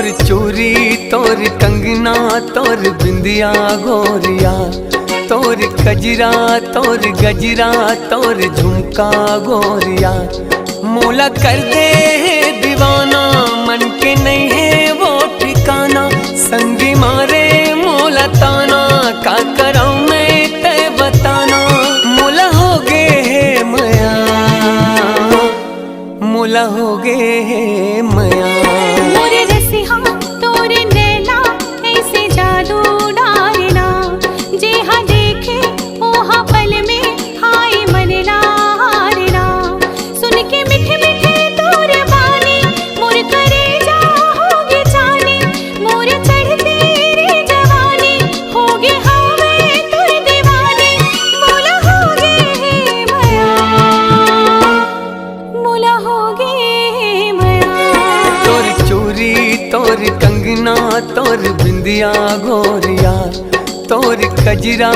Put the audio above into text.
तोर चूरी तोर कंगना तोर बिंदिया गोरिया, तोर कजरा तोर गजरा तोर झुमका गोरिया, मोला कर दे दीवाना मन के नहीं है वो ठिकाना, संगी मारे मोला ताना का कराऊं मैं ते बताना, मोला हो गे है मया, मोला हो गे है मया। मोरे रसिया तोरे नैना ऐसे जादू डालना, जे हाँ देखे ओहा पल में हाय मन लारना, सुन के मीठे मीठे तोरे बानी मोर कलेजा होगे जानी, मोरे चढ़ते रे जवानी होगे हमें तोर दीवानी, मोला होगे है मया, मोला होगे है मया। तोर चूरी तोर कंगना तोर बिंदिया गोरिया, तोर कजरा